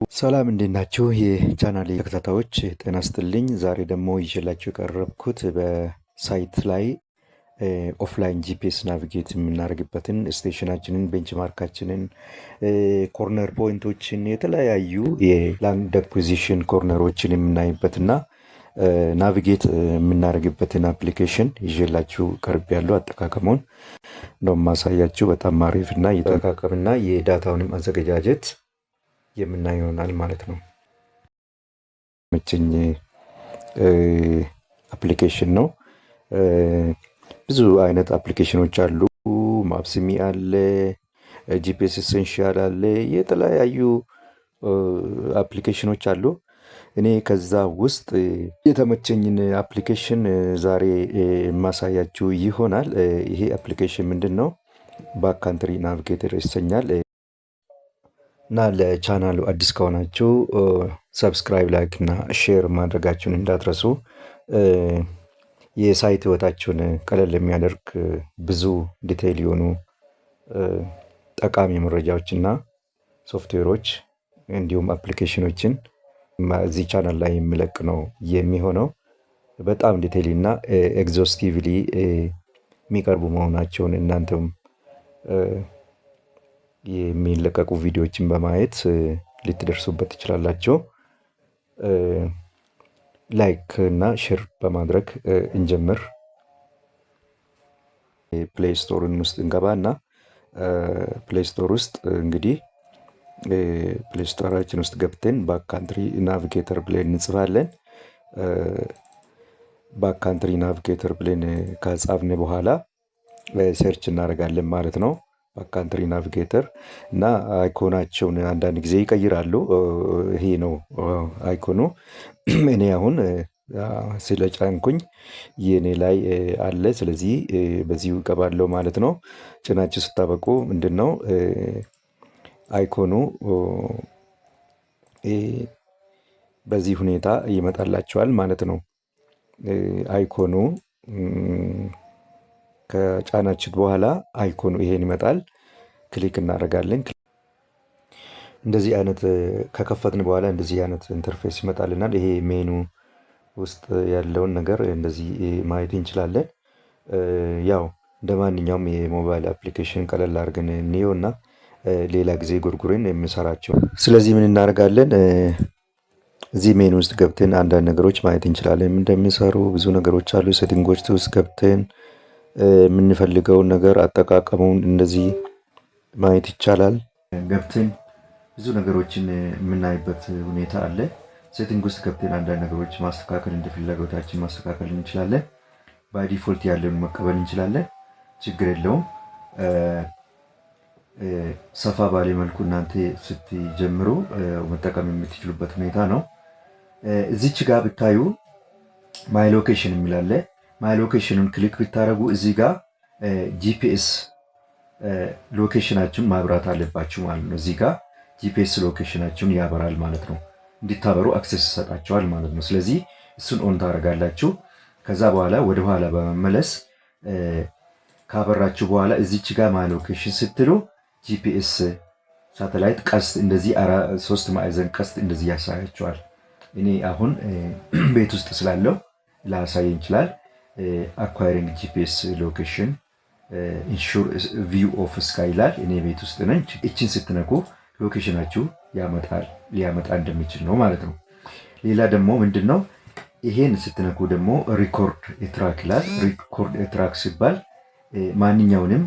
ሰላም እንዴት ናችሁ? የቻናሌ ተከታታዮች ጤና ይስጥልኝ። ዛሬ ደግሞ ይዤላችሁ የቀረብኩት በሳይት ላይ ኦፍላይን ጂፒኤስ ናቪጌት የምናደርግበትን ስቴሽናችንን፣ ቤንችማርካችንን፣ ኮርነር ፖይንቶችን፣ የተለያዩ የላንድ አኩዚሽን ኮርነሮችን የምናይበትና ናቪጌት የምናደርግበትን አፕሊኬሽን ይዤላችሁ ቀርብ ያለው አጠቃቀሙን ነው ማሳያችሁ። በጣም አሪፍና የጠቃቀምና የዳታውንም አዘገጃጀት የምናየው ይሆናል ማለት ነው። መቼኝ አፕሊኬሽን ነው። ብዙ አይነት አፕሊኬሽኖች አሉ። ማፕስሚ አለ፣ ጂፒኤስ ኤሴንሻል አለ፣ የተለያዩ አፕሊኬሽኖች አሉ። እኔ ከዛ ውስጥ የተመቸኝን አፕሊኬሽን ዛሬ የማሳያችሁ ይሆናል። ይሄ አፕሊኬሽን ምንድን ነው? ባክካንትሪ ናቪጌተር ይሰኛል። እና ለቻናሉ አዲስ ከሆናችሁ ሰብስክራይብ፣ ላይክ እና ሼር ማድረጋችሁን እንዳትረሱ። የሳይት ህይወታችሁን ቀለል የሚያደርግ ብዙ ዲቴይል የሆኑ ጠቃሚ መረጃዎችና ሶፍትዌሮች እንዲሁም አፕሊኬሽኖችን እዚህ ቻናል ላይ የሚለቅ ነው የሚሆነው። በጣም ዲቴይል እና ኤግዞስቲቭሊ የሚቀርቡ መሆናቸውን እናንተም የሚለቀቁ ቪዲዮዎችን በማየት ልትደርሱበት ትችላላችሁ። ላይክ እና ሼር በማድረግ እንጀምር። ፕሌይ ስቶርን ውስጥ እንገባ እና ፕሌይ ስቶር ውስጥ እንግዲህ ፕሌይ ስቶራችን ውስጥ ገብተን ባክካንትሪ ናቪጌተር ብለን እንጽፋለን። ባክካንትሪ ናቪጌተር ብለን ከጻፍን በኋላ ሰርች እናደርጋለን ማለት ነው። ባክካንትሪ ናቪጌተር እና አይኮናቸውን አንዳንድ ጊዜ ይቀይራሉ። ይሄ ነው አይኮኑ። እኔ አሁን ስለ ጫንኩኝ የኔ ላይ አለ። ስለዚህ በዚሁ እገባለሁ ማለት ነው። ጭናችሁ ስታበቁ ምንድን ነው አይኮኑ በዚህ ሁኔታ ይመጣላቸዋል ማለት ነው። አይኮኑ ከጫናችን በኋላ አይኮኑ ይሄን ይመጣል። ክሊክ እናደርጋለን። እንደዚህ አይነት ከከፈትን በኋላ እንደዚህ አይነት ኢንተርፌስ ይመጣልናል። ይሄ ሜኑ ውስጥ ያለውን ነገር እንደዚህ ማየት እንችላለን። ያው እንደ ማንኛውም የሞባይል አፕሊኬሽን ቀለል አድርገን እንየው እና ሌላ ጊዜ ጉርጉሬን የምሰራቸው። ስለዚህ ምን እናደርጋለን? እዚህ ሜኑ ውስጥ ገብተን አንዳንድ ነገሮች ማየት እንችላለን። እንደሚሰሩ ብዙ ነገሮች አሉ። ሴቲንጎች ውስጥ ገብተን የምንፈልገውን ነገር አጠቃቀሙን እንደዚህ ማየት ይቻላል። ገብተን ብዙ ነገሮችን የምናይበት ሁኔታ አለ። ሴቲንግ ውስጥ ገብተን አንዳንድ ነገሮች ማስተካከል እንደ ፍላጎታችን ማስተካከል እንችላለን። ባይ ዲፎልት ያለውን መቀበል እንችላለን። ችግር የለውም። ሰፋ ባለ መልኩ እናንተ ስትጀምሩ መጠቀም የምትችሉበት ሁኔታ ነው። እዚች ጋር ብታዩ ማይ ሎኬሽን የሚላለ ማይ ሎኬሽኑን ክሊክ ብታደረጉ እዚህ ጋር ጂፒኤስ ሎኬሽናችሁን ማብራት አለባችሁ ማለት ነው። እዚህ ጋር ጂፒኤስ ሎኬሽናችሁን ያበራል ማለት ነው። እንዲታበሩ አክሰስ ይሰጣቸዋል ማለት ነው። ስለዚህ እሱን ኦን ታደርጋላችሁ። ከዛ በኋላ ወደ ኋላ በመመለስ ካበራችሁ በኋላ እዚች ጋር ማይ ሎኬሽን ስትሉ ጂፒኤስ ሳተላይት ቀስት እንደዚህ 3 ማዕዘን ቀስት እንደዚህ ያሳያቸዋል። እኔ አሁን ቤት ውስጥ ስላለው ላሳይ ይችላል። አኳሪንግ ጂፒኤስ ሎኬሽን ኢንሹር ቪው ኦፍ ስካይ ይላል። እኔ ቤት ውስጥ ነኝ። እችን ስትነኩ ሎኬሽናችሁ ሊያመጣ እንደሚችል ነው ማለት ነው። ሌላ ደግሞ ምንድን ነው ይሄን ስትነኩ ደግሞ ሪኮርድ ትራክ ይላል። ሪኮርድ ትራክ ሲባል ማንኛውንም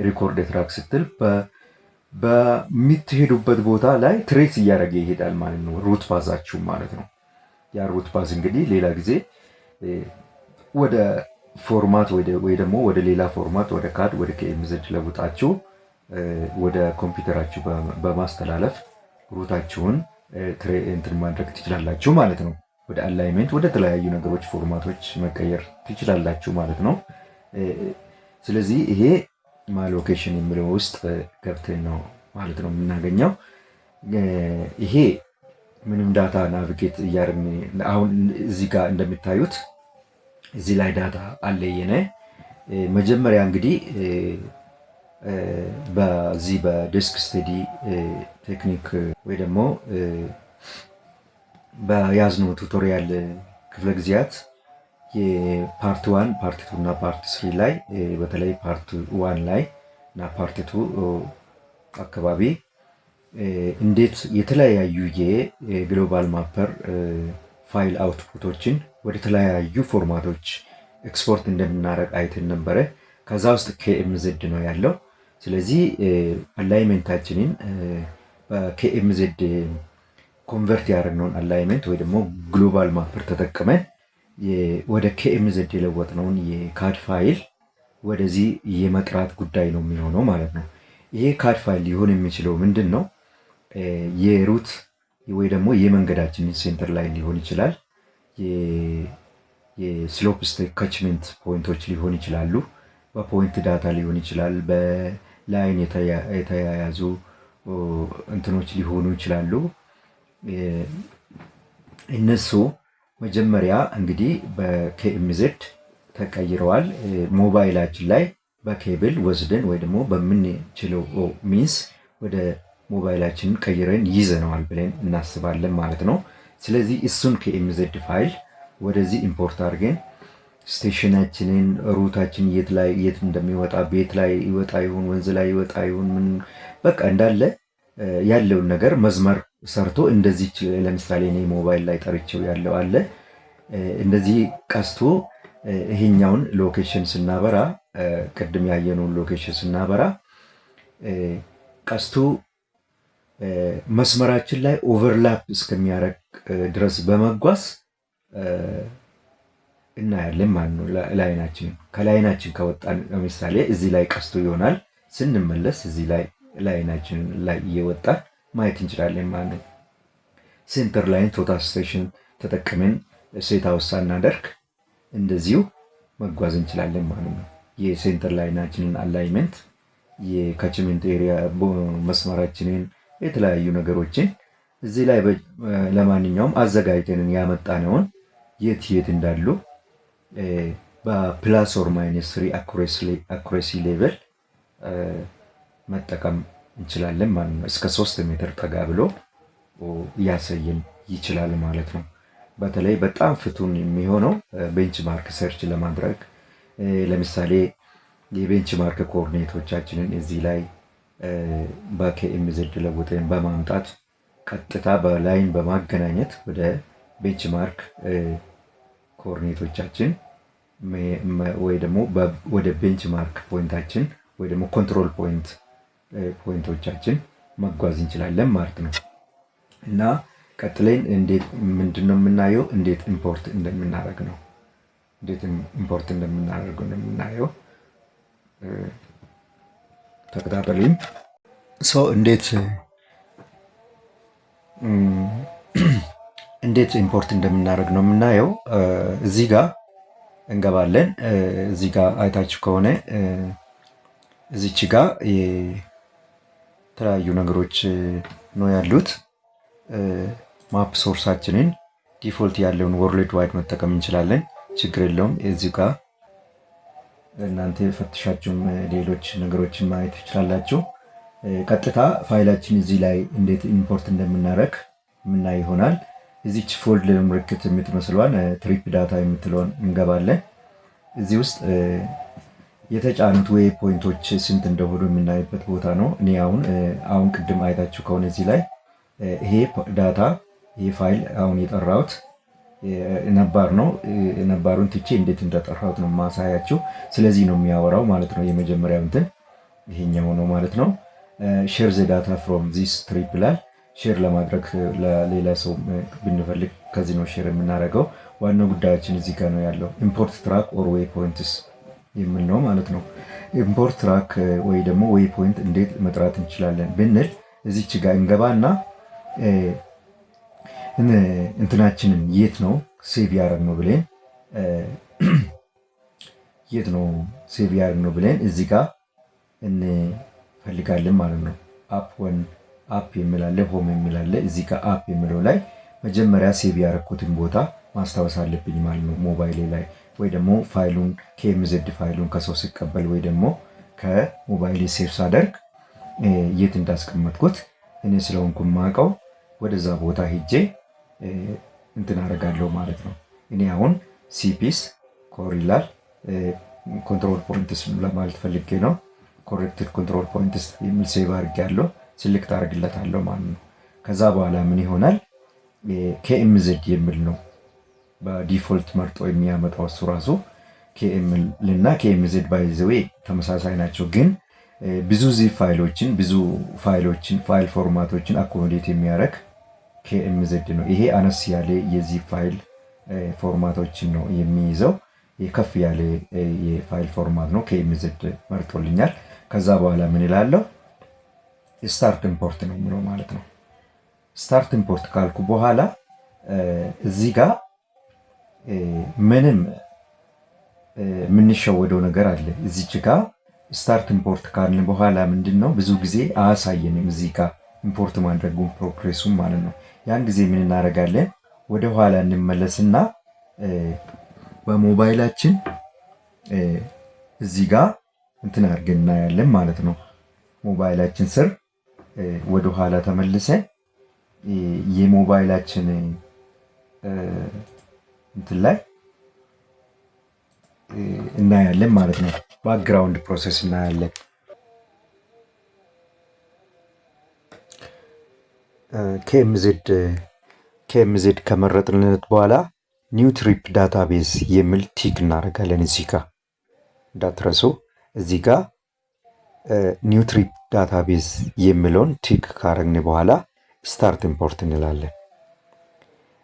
ሪኮርድ ትራክ ስትል በምትሄዱበት ቦታ ላይ ትሬስ እያደረገ ይሄዳል ማለት ነው። ሩት ፓዛችሁ ማለት ነው። ያ ሩት ፓዝ እንግዲህ ሌላ ጊዜ ወደ ፎርማት ወይ ደግሞ ወደ ሌላ ፎርማት ወደ ካድ ወደ ኬኤምዜድ ለውጣችሁ ወደ ኮምፒውተራችሁ በማስተላለፍ ሩታችሁን እንትን ማድረግ ትችላላችሁ ማለት ነው። ወደ አላይመንት ወደ ተለያዩ ነገሮች ፎርማቶች መቀየር ትችላላችሁ ማለት ነው። ስለዚህ ይሄ ማይ ሎኬሽን የሚለው ውስጥ ገብተን ነው ማለት ነው የምናገኘው። ይሄ ምንም ዳታ ናቪጌት እያደረግን አሁን እዚህ ጋር እንደምታዩት እዚህ ላይ ዳታ አለ። የኔ መጀመሪያ እንግዲህ በዚህ በዲስክ ስቴዲ ቴክኒክ ወይ ደግሞ በያዝነው ቱቶሪያል ክፍለ ጊዜያት የፓርት 1 ፓርት 2 እና ፓርት 3 ላይ በተለይ ፓርት 1 ላይ እና ፓርት 2 አካባቢ እንዴት የተለያዩ የግሎባል ማፐር ፋይል አውትፑቶችን ወደ ተለያዩ ፎርማቶች ኤክስፖርት እንደምናደርግ አይተን ነበረ። ከዛ ውስጥ KMZ ነው ያለው። ስለዚህ አላይመንታችንን በKMZ ኮንቨርት ያደረግነውን አላይመንት ወይ ደግሞ ግሎባል ማፐር ተጠቅመን ወደ KMZ የለወጥነውን የካድ ፋይል ወደዚህ የመጥራት ጉዳይ ነው የሚሆነው ማለት ነው። ይሄ ካድ ፋይል ሊሆን የሚችለው ምንድን ነው? የሩት ወይ ደግሞ የመንገዳችንን ሴንተር ላይ ሊሆን ይችላል። የስሎፕ ስቴክ ካችመንት ፖይንቶች ሊሆን ይችላሉ። በፖይንት ዳታ ሊሆን ይችላል። በላይን የተያያዙ እንትኖች ሊሆኑ ይችላሉ። እነሱ መጀመሪያ እንግዲህ በKMZ ተቀይረዋል። ሞባይላችን ላይ በኬብል ወስደን ወይ ደግሞ በምንችለው ሚንስ ወደ ሞባይላችንን ቀይረን ይዘነዋል ብለን እናስባለን ማለት ነው። ስለዚህ እሱን KMZ ፋይል ወደዚህ ኢምፖርት አድርገን ስቴሽናችንን ሩታችን የት እንደሚወጣ ቤት ላይ ይወጣ ይሁን ወንዝ ላይ ይወጣ ይሁን ምን በቃ እንዳለ ያለውን ነገር መስመር ሰርቶ እንደዚህ ለምሳሌ እኔ ሞባይል ላይ ጠርቼው ያለው አለ እንደዚህ ቀስቶ ይሄኛውን ሎኬሽን ስናበራ ቅድም ያየነውን ሎኬሽን ስናበራ ቀስቱ መስመራችን ላይ ኦቨርላፕ እስከሚያደርግ ድረስ በመጓዝ እናያለን ማለት ነው። ከላይናችን ከወጣን ለምሳሌ እዚህ ላይ ቀስቱ ይሆናል። ስንመለስ እዚህ ላይ ላይናችን ላይ እየወጣ ማየት እንችላለን ማለት ነው። ሴንተር ላይን ቶታል ስቴሽን ተጠቅመን ሴት አውሳ እናደርግ እንደዚሁ መጓዝ እንችላለን ማለት ነው። የሴንተር ላይናችንን አላይመንት የካችመንት ኤሪያ መስመራችንን የተለያዩ ነገሮችን እዚህ ላይ ለማንኛውም አዘጋጅተን ያመጣነውን የት እንዳሉ በፕላስ ኦር ማይነስ 3 አኩሬሲ ሌቨል መጠቀም እንችላለን ማለት ነው። እስከ 3 ሜትር ጠጋ ብሎ ያሳየን ይችላል ማለት ነው። በተለይ በጣም ፍቱን የሚሆነው ቤንችማርክ ሰርች ለማድረግ ለምሳሌ የቤንችማርክ ኮኦርዲኔቶቻችንን እዚህ ላይ በKMZ ለውጠን በማምጣት ቀጥታ በላይን በማገናኘት ወደ ቤንችማርክ ኮኦርዲኔቶቻችን ወይ ደግሞ ወደ ቤንችማርክ ፖይንታችን ወይ ደግሞ ኮንትሮል ፖይንቶቻችን መጓዝ እንችላለን ማለት ነው። እና ቀጥለን እንዴት ምንድነው የምናየው እንዴት ኢምፖርት እንደምናደርግ ነው። እንዴት ኢምፖርት እንደምናደርገው ነው የምናየው። ተከታተሉኝ። እንዴት ኢምፖርት እንደምናደርግ ነው የምናየው። እዚህ ጋር እንገባለን። እዚህ ጋር አይታችሁ ከሆነ እዚች ጋር የተለያዩ ነገሮች ነው ያሉት። ማፕ ሶርሳችንን ዲፎልት ያለውን ወርልድ ዋይድ መጠቀም እንችላለን፣ ችግር የለውም። እዚህ ጋር እናንተ ፈትሻችሁም ሌሎች ነገሮችን ማየት ትችላላችሁ። ቀጥታ ፋይላችን እዚህ ላይ እንዴት ኢምፖርት እንደምናደርግ ምናይ ይሆናል። እዚች ፎልደር ምልክት የምትመስሏን ትሪፕ ዳታ የምትለውን እንገባለን። እዚህ ውስጥ የተጫኑት ዌይ ፖይንቶች ስንት እንደሆኑ የምናይበት ቦታ ነው። እኔ አሁን ቅድም አይታችሁ ከሆነ እዚህ ላይ ይሄ ዳታ ይሄ ፋይል አሁን የጠራሁት ነባር ነው። ነባሩን ትቼ እንዴት እንደጠራሁት ነው ማሳያችሁ። ስለዚህ ነው የሚያወራው ማለት ነው። የመጀመሪያው እንትን ይሄኛው ነው ማለት ነው። ሼር ዘ ዳታ ፍሮም ዚስ ትሪፕ ይላል። ሼር ለማድረግ ለሌላ ሰው ብንፈልግ ከዚህ ነው ሼር የምናደርገው። ዋናው ጉዳያችን እዚህ ጋር ነው ያለው። ኢምፖርት ትራክ ኦር ዌይ ፖይንትስ የሚል ነው ማለት ነው። ኢምፖርት ትራክ ወይ ደግሞ ዌይ ፖይንት እንዴት መጥራት እንችላለን ብንል እዚች ጋር እንገባና እንትናችንን የት ነው ሴቭ ያደረግነው ብለን እዚህ ጋር እንፈልጋለን ማለት ነው። አፕ የሚላለ ሆም የሚላለ እዚህ ጋር አፕ የሚለው ላይ መጀመሪያ ሴቭ ያደረኩትን ቦታ ማስታወስ አለብኝ ማለት ነው። ሞባይሌ ላይ ወይ ደግሞ ፋይሉን KMZ ፋይሉን ከሰው ሲቀበል ወይ ደግሞ ከሞባይል ሴቭ ሳደርግ የት እንዳስቀመጥኩት እኔ ስለሆንኩ የማውቀው ወደዛ ቦታ ሄጄ እንትን አደርጋለሁ ማለት ነው። እኔ አሁን ሲፒስ ኮሪላር ኮንትሮል ፖይንትስ ለማለት ፈልጌ ነው። ኮሬክትድ ኮንትሮል ፖይንትስ የሚል ሴቭ አድርጌያለሁ። ስልክት አድርግለታለሁ ማለት ነው። ከዛ በኋላ ምን ይሆናል? ኬኤምዜድ የሚል ነው በዲፎልት መርጦ የሚያመጣው እሱ ራሱ። ኬኤምኤል እና ኬኤምዜድ ባይ ዘ ዌይ ተመሳሳይ ናቸው፣ ግን ብዙ ዚፕ ፋይሎችን ፋይል ፎርማቶችን አኮሞዴት የሚያደርግ ኬኤምዜድ ነው። ይሄ አነስ ያለ የዚፕ ፋይል ፎርማቶችን ነው የሚይዘው። ከፍ ያለ የፋይል ፎርማት ነው። ኬኤምዜድ መርጦልኛል። ከዛ በኋላ ምን ይላለሁ? ስታርት ኢምፖርት ነው የሚለው ማለት ነው። ስታርት ኢምፖርት ካልኩ በኋላ እዚህ ጋር ምንም የምንሸወደው ነገር አለ። እዚች ጋር ስታርት ኢምፖርት ካልን በኋላ ምንድን ነው ብዙ ጊዜ አያሳየንም እዚህ ጋር ኢምፖርት ማድረጉን ፕሮግሬሱን ማለት ነው። ያን ጊዜ ምን እናደርጋለን? ወደ ኋላ እንመለስና በሞባይላችን እዚህ ጋር እንትን አድርገን እናያለን ማለት ነው። ሞባይላችን ስር ወደ ኋላ ተመልሰን የሞባይላችን እንትን ላይ እናያለን ማለት ነው። ባክግራውንድ ፕሮሰስ እናያለን። ኬኤምዜድ ከመረጥንለት በኋላ ኒው ትሪፕ ዳታቤዝ የሚል ቲክ እናደርጋለን። እዚህ ጋር እንዳትረሱ፣ እዚህ ጋር ኒው ትሪፕ ዳታቤዝ የሚለውን ቲክ ካረግን በኋላ ስታርት ኢምፖርት እንላለን።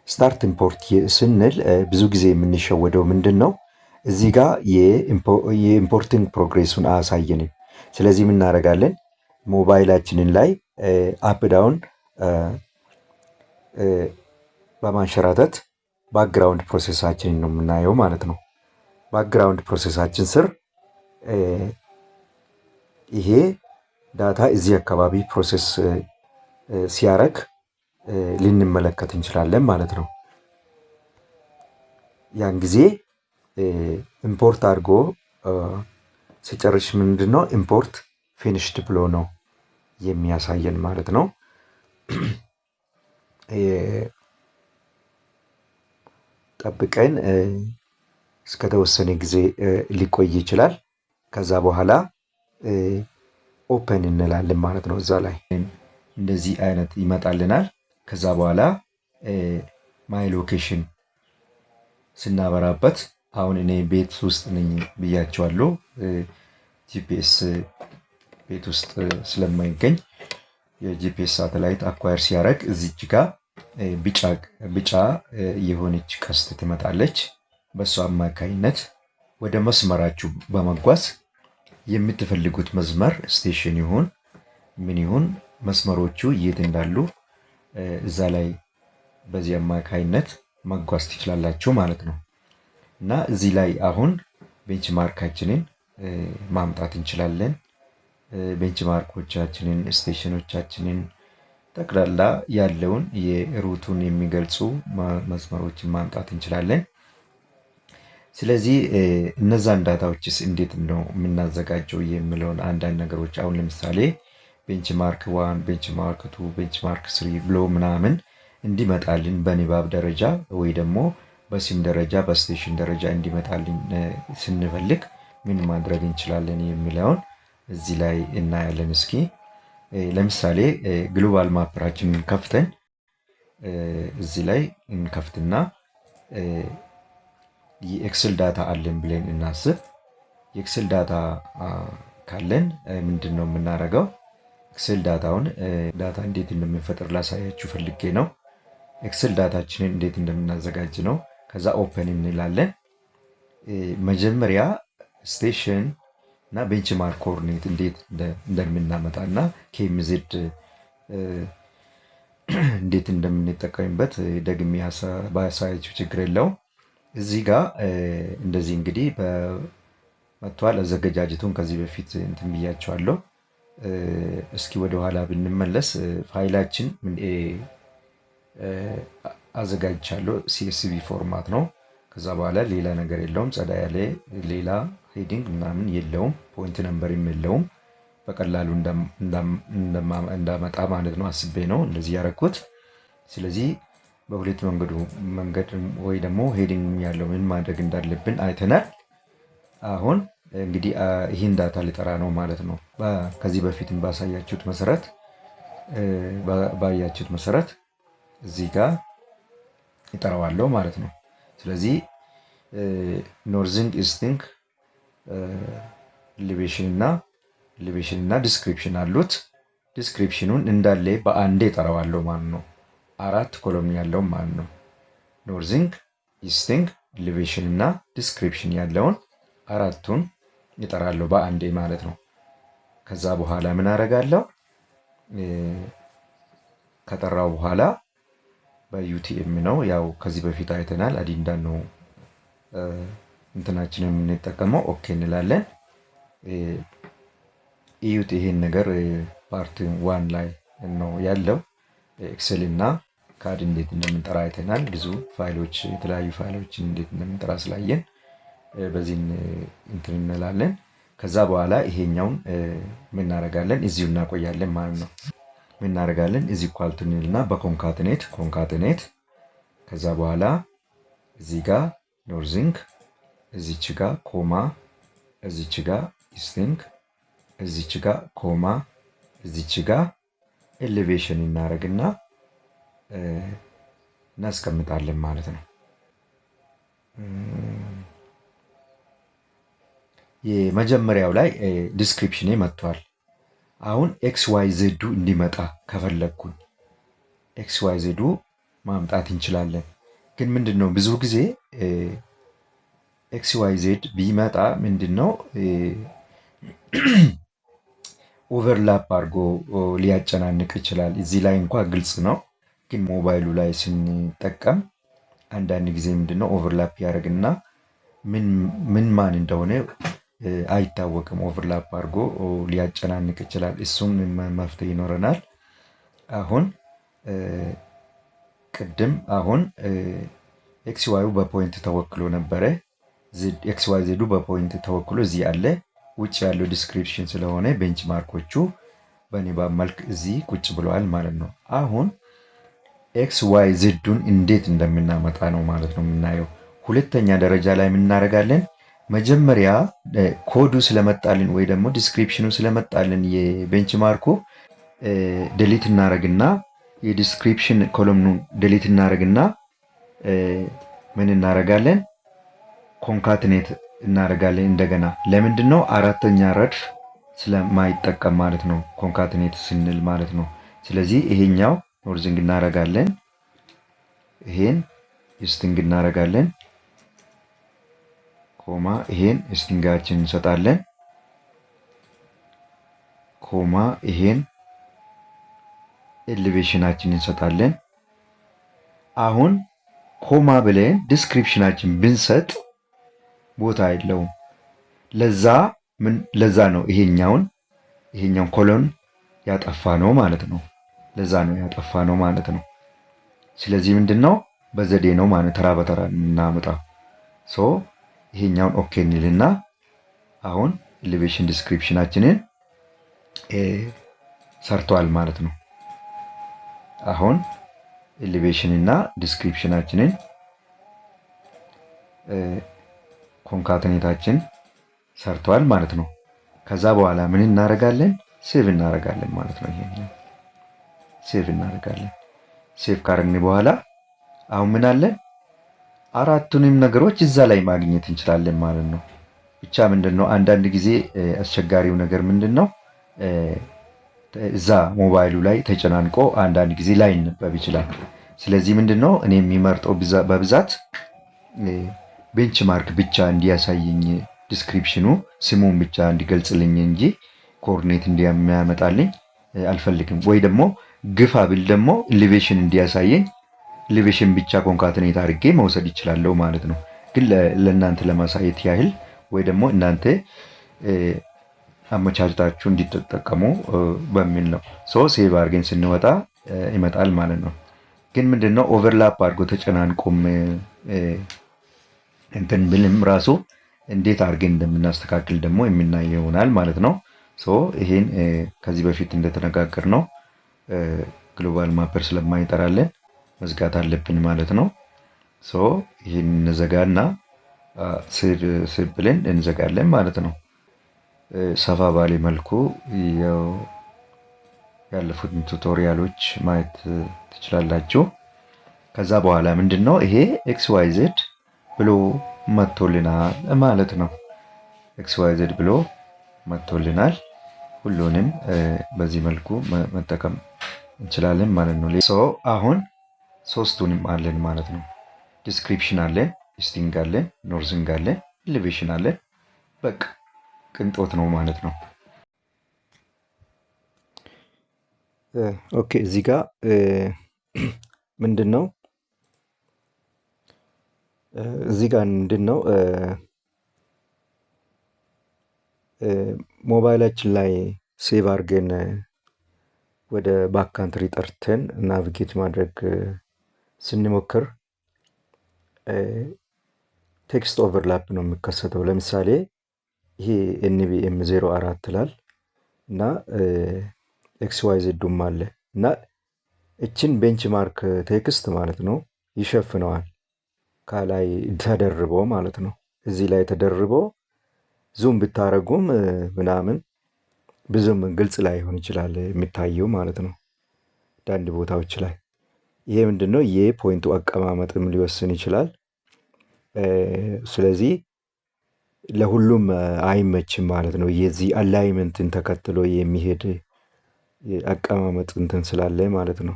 ስታርት ኢምፖርት ስንል ብዙ ጊዜ የምንሸወደው ምንድን ነው? እዚህ ጋር የኢምፖርቲንግ ፕሮግሬሱን አያሳየንም። ስለዚህ የምናደርጋለን ሞባይላችንን ላይ አፕ ዳውን በማንሸራተት ባክግራውንድ ፕሮሴሳችንን ነው የምናየው ማለት ነው። ባክግራውንድ ፕሮሴሳችን ስር ይሄ ዳታ እዚህ አካባቢ ፕሮሴስ ሲያረግ ልንመለከት እንችላለን ማለት ነው። ያን ጊዜ ኢምፖርት አድርጎ ሲጨርሽ ምንድን ነው ኢምፖርት ፊኒሽድ ብሎ ነው የሚያሳየን ማለት ነው። ጠብቀን እስከተወሰነ ጊዜ ሊቆይ ይችላል። ከዛ በኋላ ኦፐን እንላለን ማለት ነው። እዛ ላይ እንደዚህ አይነት ይመጣልናል። ከዛ በኋላ ማይ ሎኬሽን ስናበራበት አሁን እኔ ቤት ውስጥ ነኝ ብያቸዋለሁ። ጂፒኤስ ቤት ውስጥ ስለማይገኝ የጂፒኤስ ሳተላይት አኳየር ሲያደርግ እዚች ጋር ቢጫ የሆነች ቀስት ትመጣለች። በእሱ አማካኝነት ወደ መስመራችሁ በመጓዝ የምትፈልጉት መስመር ስቴሽን ይሁን ምን ይሁን መስመሮቹ የት እንዳሉ እዛ ላይ በዚህ አማካኝነት መጓዝ ትችላላችሁ ማለት ነው። እና እዚህ ላይ አሁን ቤንችማርካችንን ማምጣት እንችላለን። ቤንችማርኮቻችንን፣ ስቴሽኖቻችንን ጠቅላላ ያለውን የሩቱን የሚገልጹ መስመሮችን ማምጣት እንችላለን። ስለዚህ እነዛን ዳታዎችስ እንዴት ነው የምናዘጋጀው የሚለውን አንዳንድ ነገሮች አሁን ለምሳሌ ቤንችማርክ 1፣ ቤንችማርክ 2፣ ቤንችማርክ 3 ብሎ ምናምን እንዲመጣልን በንባብ ደረጃ ወይ ደግሞ በሲም ደረጃ በስቴሽን ደረጃ እንዲመጣልን ስንፈልግ ምን ማድረግ እንችላለን የሚለውን እዚህ ላይ እናያለን። እስኪ ለምሳሌ ግሎባል ማፕራችንን ከፍተን እዚህ ላይ እንከፍትና የኤክስል ዳታ አለን ብለን እናስብ። የኤክስል ዳታ ካለን ምንድን ነው የምናደርገው? ኤክስል ዳታውን ዳታ እንዴት እንደምንፈጥር ላሳያችሁ ፈልጌ ነው። ኤክስል ዳታችንን እንዴት እንደምናዘጋጅ ነው። ከዛ ኦፕን እንላለን። መጀመሪያ ስቴሽን እና ቤንችማርክ ኮኦርዲኔት እንዴት እንደምናመጣ እና ኬኤምዜድ እንዴት እንደምንጠቀምበት ደግሜ ባሳያችሁ ችግር የለውም። እዚህ ጋር እንደዚህ እንግዲህ መጥቷል። አዘገጃጀቱን ከዚህ በፊት እንትን ብያቸዋለሁ። እስኪ ወደኋላ ብንመለስ ፋይላችን አዘጋጅቻለሁ። ሲኤስቪ ፎርማት ነው። ከዛ በኋላ ሌላ ነገር የለውም። ጸዳ ያለ ሌላ ሄዲንግ ምናምን የለውም፣ ፖይንት ነምበርም የለውም። በቀላሉ እንዳመጣ ማለት ነው አስቤ ነው እንደዚህ ያደረኩት። ስለዚህ በሁለት መንገድ ወይ ደግሞ ሄዲንግ ያለው ምን ማድረግ እንዳለብን አይተናል። አሁን እንግዲህ ይህን ዳታ ሊጠራ ነው ማለት ነው። ከዚህ በፊትም ባያችሁት መሰረት እዚህ ጋር ይጠራዋለሁ ማለት ነው። ስለዚህ ኖርዚንግ ኢስቲንግ ኤሌቬሽን እና ዲስክሪፕሽን አሉት። ዲስክሪፕሽኑን እንዳለ በአንዴ ይጠራዋለሁ ማለት ነው። 4 ኮሎምን ያለው ማለት ነው። ኖርዚንግ ኢስቲንግ ኤሌቬሽን እና ዲስክሪፕሽን ያለውን 4ቱን ይጠራለሁ በአንዴ ማለት ነው። ከዛ በኋላ ምን አደርጋለሁ? ከጠራው በኋላ በዩቲኤም ነው፣ ያው ከዚህ በፊት አይተናል። አዲንዳን ነው እንትናችንን የምንጠቀመው። ኦኬ እንላለን። እዩት፣ ይሄን ነገር ፓርት 1 ላይ ነው ያለው። ኤክሴል እና ካድ እንዴት እንደምንጠራ አይተናል። ብዙ ፋይሎች፣ የተለያዩ ፋይሎችን እንዴት እንደምንጠራ ስላየን በዚህ እንትን እንላለን። ከዛ በኋላ ይሄኛውን ምናረጋለን? እዚሁ እናቆያለን ማለት ነው። ምናረጋለን? እዚህ ኳልቱ እንልና ኮንካትኔት ከዛ በኋላ እዚህ ጋር ኖርዚንግ፣ እዚች ጋር ኮማ፣ እዚች ጋር ኢስቲንግ፣ እዚች ጋር ኮማ፣ እዚች ጋር ኤሌቬሽን እናደርግና እናስቀምጣለን ማለት ነው። የመጀመሪያው ላይ ዲስክሪፕሽን መጥቷል። አሁን ኤክስ ዋይ ዜዱ እንዲመጣ ከፈለግኩኝ ኤክስ ዋይ ዜዱ ማምጣት እንችላለን። ግን ምንድነው ብዙ ጊዜ ኤክስ ዋይ ዜድ ቢመጣ ምንድነው ኦቨርላፕ አድርጎ ሊያጨናንቅ ይችላል። እዚህ ላይ እንኳ ግልጽ ነው፣ ግን ሞባይሉ ላይ ስንጠቀም አንዳንድ ጊዜ ምንድነው ኦቨርላፕ ያደርግና ምን ማን እንደሆነ አይታወቅም። ኦቨርላፕ አድርጎ ሊያጨናንቅ ይችላል። እሱም መፍትሄ ይኖረናል። አሁን ኤክስ ዋዩ በፖይንት ተወክሎ ነበረ። ኤክስ ዋይ ዜዱ በፖይንት ተወክሎ እዚህ አለ። ውጭ ያለው ዲስክሪፕሽን ስለሆነ ቤንች ማርኮቹ በንባብ መልክ እዚህ ቁጭ ብለዋል ማለት ነው። አሁን ኤክስ ዋይ ዜዱን እንዴት እንደምናመጣ ነው ማለት ነው የምናየው። ሁለተኛ ደረጃ ላይ የምናደርጋለን መጀመሪያ ኮዱ ስለመጣልን ወይ ደግሞ ዲስክሪፕሽኑ ስለመጣልን የቤንች ማርኩ ዴሊት እናደርግና የዲስክሪፕሽን ኮለምኑን ዴሊት እናደርግና ምን እናደርጋለን? ኮንካትኔት እናደርጋለን እንደገና። ለምንድን ነው? አራተኛ ረድፍ ስለማይጠቀም ማለት ነው፣ ኮንካትኔት ስንል ማለት ነው። ስለዚህ ይሄኛው ኖርዚንግ እናደርጋለን፣ ይሄን ኢስቲንግ እናደርጋለን፣ ኮማ ይሄን ኢስቲንጋችን እንሰጣለን፣ ኮማ ይሄን ኤሌቬሽናችን እንሰጣለን። አሁን ኮማ ብለን ዲስክሪፕሽናችን ብንሰጥ ቦታ የለውም። ለዛ ነው ይሄኛውን ኮሎን ያጠፋ ነው ማለት ነው። ለዛ ነው ያጠፋ ነው ማለት ነው። ስለዚህ ምንድነው በዘዴ ነው ማለት ተራ በተራ እናመጣው። ይሄኛውን ኦኬ እንልና አሁን ኤሌቬሽን ዲስክሪፕሽናችንን ሰርቷል ማለት ነው። አሁን ኤሌቬሽን እና ዲስክሪፕሽናችንን ኮንካትኔታችን ሰርቷል ማለት ነው። ከዛ በኋላ ምን እናደርጋለን? ሴቭ እናደርጋለን ማለት ነው። ይሄን ሴቭ እናደርጋለን። ሴቭ ካረግን በኋላ አሁን ምን አለን? አራቱንም ነገሮች እዛ ላይ ማግኘት እንችላለን ማለት ነው። ብቻ ምንድነው አንዳንድ ጊዜ አስቸጋሪው ነገር ምንድነው እዛ ሞባይሉ ላይ ተጨናንቆ አንዳንድ ጊዜ ላይ ይነበብ ይችላል። ስለዚህ ምንድነው እኔ የሚመርጠው በብዛት ቤንች ማርክ ብቻ እንዲያሳየኝ ዲስክሪፕሽኑ ስሙን ብቻ እንዲገልጽልኝ እንጂ ኮኦርዲኔት እንዲያመጣልኝ አልፈልግም። ወይ ደግሞ ግፋ ብል ደግሞ ኤሌቬሽን እንዲያሳየኝ ኤሌቬሽን ብቻ ኮንካትኔት አድርጌ መውሰድ ይችላለሁ ማለት ነው። ግን ለእናንተ ለማሳየት ያህል ወይ ደግሞ እናንተ አመቻችታችሁ እንዲተጠቀሙ በሚል ነው። ሴቭ አድርገን ስንወጣ ይመጣል ማለት ነው። ግን ምንድነው ኦቨርላፕ አድርጎ ተጨናንቆም እንትን ብልም ራሱ እንዴት አድርገን እንደምናስተካክል ደግሞ የምናየው ይሆናል ማለት ነው። ይሄን ከዚህ በፊት እንደተነጋገር ነው ግሎባል ማፐር ስለማይጠራለን መዝጋት አለብን ማለት ነው። ይህን እንዘጋና ስር ብለን እንዘጋለን ማለት ነው። ሰፋ ባለ መልኩ ያለፉትን ቱቶሪያሎች ማየት ትችላላችሁ። ከዛ በኋላ ምንድን ነው ይሄ ኤክስ ዋይ ዜድ ብሎ መጥቶልናል ማለት ነው። ኤክስ ዋይ ዜድ ብሎ መጥቶልናል። ሁሉንም በዚህ መልኩ መጠቀም እንችላለን ማለት ነው። አሁን ሶስቱንም አለን ማለት ነው። ዲስክሪፕሽን አለን፣ ኢስቲንግ አለን፣ ኖርዝንግ አለን፣ ኤሌቬሽን አለን። በቃ ቅንጦት ነው ማለት ነው። ኦኬ እዚህ ጋር ምንድን ነው ሞባይላችን ላይ ሴቭ አድርገን ወደ ባክ ካንትሪ ጠርተን ናቪጌት ማድረግ ስንሞክር ቴክስት ኦቨርላፕ ነው የሚከሰተው። ለምሳሌ ይሄ ኤንቪኤም 04 ላል እና ኤክስ ዋይ ዜዱም አለ እና እችን ቤንችማርክ ቴክስት ማለት ነው ይሸፍነዋል። ከላይ ተደርቦ ማለት ነው። እዚህ ላይ ተደርቦ ዙም ብታረጉም ምናምን ብዙም ግልጽ ላይሆን ይችላል የሚታየው ማለት ነው አንዳንድ ቦታዎች ላይ። ይሄ ምንድን ነው የፖይንቱ አቀማመጥም ሊወስን ይችላል። ስለዚህ ለሁሉም አይመችም ማለት ነው። የዚህ አላይመንትን ተከትሎ የሚሄድ አቀማመጥ እንትን ስላለ ማለት ነው።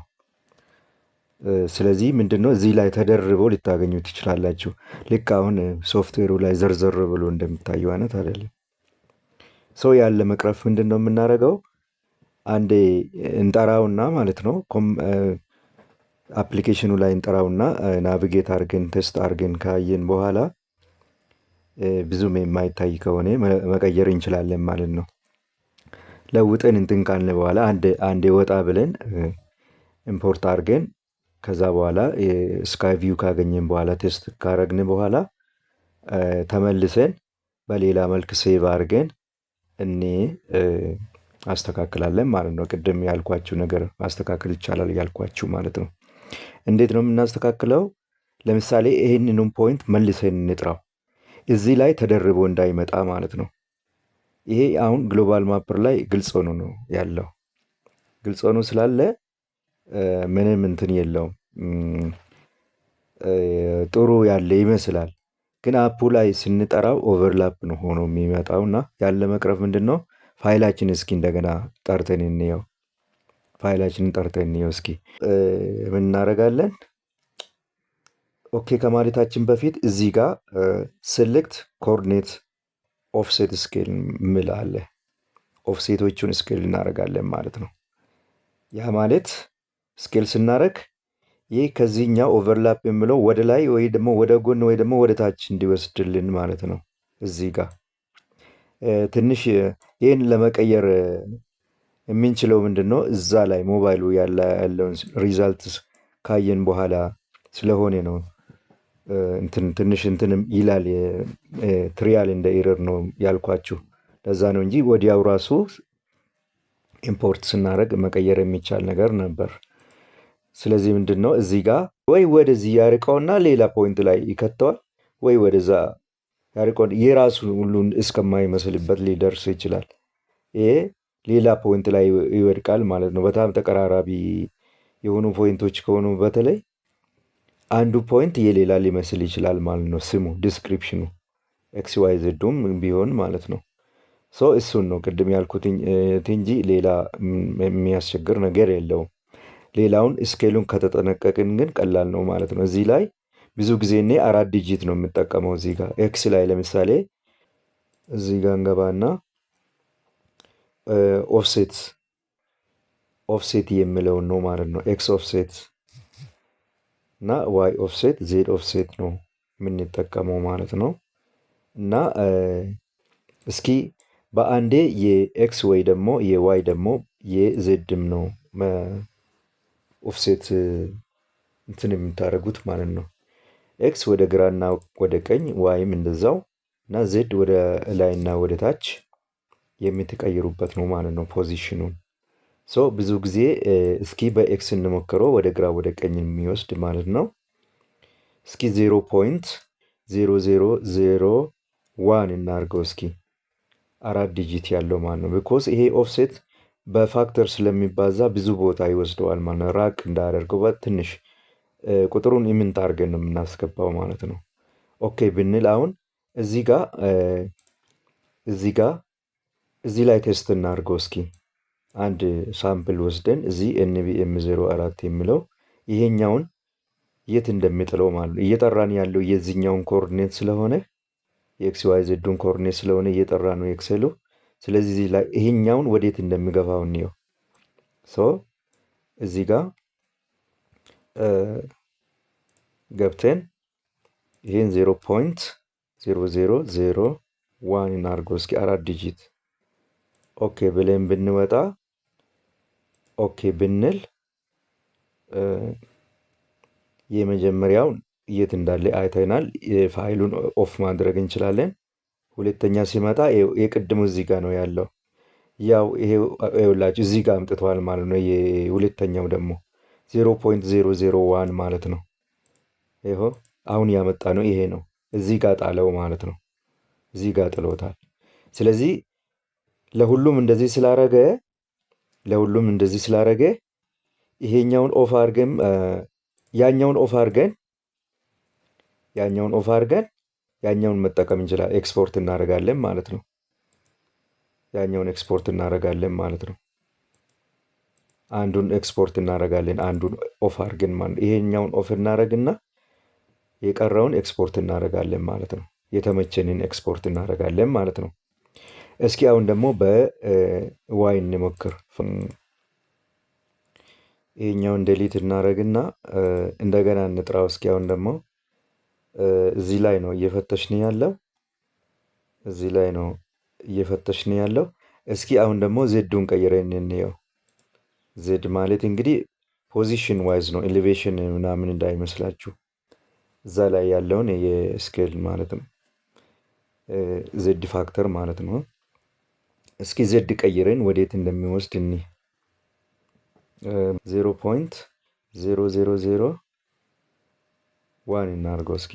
ስለዚህ ምንድነው እዚህ ላይ ተደርቦ ልታገኙ ትችላላችሁ። ልክ አሁን ሶፍትዌሩ ላይ ዘርዘር ብሎ እንደሚታየው አይነት አይደለም። ያለ መቅረፍ ምንድነው የምናደርገው? አንዴ እንጠራውና ማለት ነው አፕሊኬሽኑ ላይ እንጠራውና ናቪጌት አድርገን ቴስት አድርገን ካየን በኋላ ብዙም የማይታይ ከሆነ መቀየር እንችላለን ማለት ነው። ለውጠን እንትን ካልን በኋላ አንዴ ወጣ ብለን ኢምፖርት አድርገን ከዛ በኋላ ስካይ ቪው ካገኘን በኋላ ቴስት ካረግን በኋላ ተመልሰን በሌላ መልክ ሴቭ አድርገን እኔ አስተካክላለን ማለት ነው። ቅድም ያልኳችሁ ነገር ማስተካከል ይቻላል ያልኳችሁ ማለት ነው። እንዴት ነው የምናስተካክለው? ለምሳሌ ይህንንም ፖይንት መልሰን እንጥራው እዚህ ላይ ተደርቦ እንዳይመጣ ማለት ነው። ይሄ አሁን ግሎባል ማፐር ላይ ግልጽ ሆኖ ነው ያለው። ግልጽ ሆኖ ስላለ ምንም እንትን የለውም። ጥሩ ያለ ይመስላል። ግን አፑ ላይ ስንጠራው ኦቨርላፕ ነው ሆኖ የሚመጣው እና ያለ መቅረፍ ምንድን ነው? ፋይላችን እስኪ እንደገና ጠርተን እንየው። ፋይላችንን ጠርተን እንየው እስኪ ምን እናደርጋለን? ኦኬ ከማለታችን በፊት እዚህ ጋር ሴሌክት ኮኦርዲኔት ኦፍሴት ስኬል ምል አለ። ኦፍሴቶቹን ስኬል እናደርጋለን ማለት ነው። ያ ማለት ስኬል ስናደርግ ይህ ከዚህኛው ኦቨርላፕ የምለው ወደ ላይ ወይ ደግሞ ወደ ጎን ወይ ደግሞ ወደ ታች እንዲወስድልን ማለት ነው። እዚህ ጋር ትንሽ ይህን ለመቀየር የምንችለው ምንድን ነው? እዛ ላይ ሞባይሉ ያለውን ሪዛልት ካየን በኋላ ስለሆነ ነው። ትንሽ እንትንም ይላል ትሪያል እንደ ኤረር ነው ያልኳችሁ ለዛ ነው እንጂ ወዲያው ራሱ ኢምፖርት ስናደርግ መቀየር የሚቻል ነገር ነበር። ስለዚህ ምንድን ነው እዚህ ጋር ወይ ወደዚህ ያርቀውና ሌላ ፖይንት ላይ ይከተዋል፣ ወይ ወደዛ ያርቀው የራሱ ሁሉን እስከማይመስልበት ሊደርስ ይችላል። ይሄ ሌላ ፖይንት ላይ ይወድቃል ማለት ነው። በጣም ተቀራራቢ የሆኑ ፖይንቶች ከሆኑ በተለይ አንዱ ፖይንት የሌላ ሊመስል ይችላል ማለት ነው። ስሙ ዲስክሪፕሽኑ ኤክስ ዋይ ዜዱም ቢሆን ማለት ነው። እሱን ነው ቅድም ያልኩት እንጂ ሌላ የሚያስቸግር ነገር የለውም። ሌላውን ስኬሉን ከተጠነቀቅን ግን ቀላል ነው ማለት ነው። እዚህ ላይ ብዙ ጊዜ እኔ 4 ዲጂት ነው የምጠቀመው። እዚህ ጋር ኤክስ ላይ ለምሳሌ እዚህ ጋር እንገባና ኦፍሴት የሚለውን ነው ማለት ነው። ኤክስ ኦፍሴት እና ዋይ ኦፍሴት ዜድ ኦፍሴት ነው የምንጠቀመው ማለት ነው። እና እስኪ በአንዴ የኤክስ ወይ ደግሞ የዋይ ደግሞ የዜድም ነው ኦፍሴት እንትን የምታደርጉት ማለት ነው። ኤክስ ወደ ግራና ወደ ቀኝ፣ ዋይም እንደዛው እና ዜድ ወደ ላይና ወደ ታች የምትቀይሩበት ነው ማለት ነው ፖዚሽኑን። ብዙ ጊዜ እስኪ በኤክስ እንሞክረው ወደ ግራ ወደ ቀኝ የሚወስድ ማለት ነው። እስኪ 0.0001 እናርገው እስኪ 4 ዲጂት ያለው ማለት ነው። ቢኮዝ ይሄ ኦፍሴት በፋክተር ስለሚባዛ ብዙ ቦታ ይወስደዋል ማለት ነው። ራቅ እንዳያደርገው ትንሽ ቁጥሩን ኢምንት አድርገን ነው የምናስገባው ማለት ነው። ኦኬ ብንል አሁን እዚህ ላይ ቴስት እናድርገው እስኪ አንድ ሳምፕል ወስደን እዚህ ኤንቢኤም 04 የሚለው ይሄኛውን የት እንደሚጥለው ማለት ነው። እየጠራን ያለው የዚህኛውን ኮኦርዲኔት ስለሆነ የኤክስ ዋይ ዜዱን ኮኦርዲኔት ስለሆነ እየጠራ ነው ኤክሴሉ። ስለዚህ እዚህ ላይ ይሄኛውን ወዴት እንደሚገፋው እንየው። እዚህ ጋር ገብተን ይሄን 0.0001 እናድርገው እስኪ 4 ዲጂት ኦኬ ብለን ብንወጣ ኦኬ ብንል የመጀመሪያውን የት እንዳለ አይተናል። ፋይሉን ኦፍ ማድረግ እንችላለን። ሁለተኛ ሲመጣ የቅድሙ እዚህ ጋር ነው ያለው። ያው ይኸውላችሁ እዚህ ጋር አምጥተዋል ማለት ነው። የሁለተኛው ደግሞ 0.001 ማለት ነው። ይኸው አሁን ያመጣ ነው ይሄ ነው። እዚህ ጋር ጣለው ማለት ነው። እዚህ ጋር ጥሎታል። ስለዚህ ለሁሉም እንደዚህ ስላረገ ይሄኛውን ኦፍ አድርገን ያኛውን ኦፍ አድርገን ያኛውን መጠቀም እንችላለን። ኤክስፖርት እናደርጋለን ማለት ነው። ያኛውን ኤክስፖርት እናደርጋለን ማለት ነው። አንዱን ኤክስፖርት እናደርጋለን፣ አንዱን ኦፍ አድርገን ማለት ነው። ይሄኛውን ኦፍ እናደርግና የቀረውን ኤክስፖርት እናደርጋለን ማለት ነው። የተመቸንን ኤክስፖርት እናደርጋለን ማለት ነው። እስኪ አሁን ደግሞ በዋይ እንሞክር። ይሄኛውን ዴሊት እናደርግና እንደገና እንጥራው። እስኪ አሁን ደግሞ እዚህ ላይ ነው እየፈተሽን ያለው። እስኪ አሁን ደግሞ ዜዱን ቀይረን እንየው። ዜድ ማለት እንግዲህ ፖዚሽን ዋይዝ ነው፣ ኤሌቬሽን ምናምን እንዳይመስላችሁ። እዛ ላይ ያለውን የስኬል ማለት ነው፣ ዜድ ፋክተር ማለት ነው። እስኪ ዜድ ቀይረን ወዴት እንደሚወስድ እኒ 0.0001 እናድርገው እስኪ።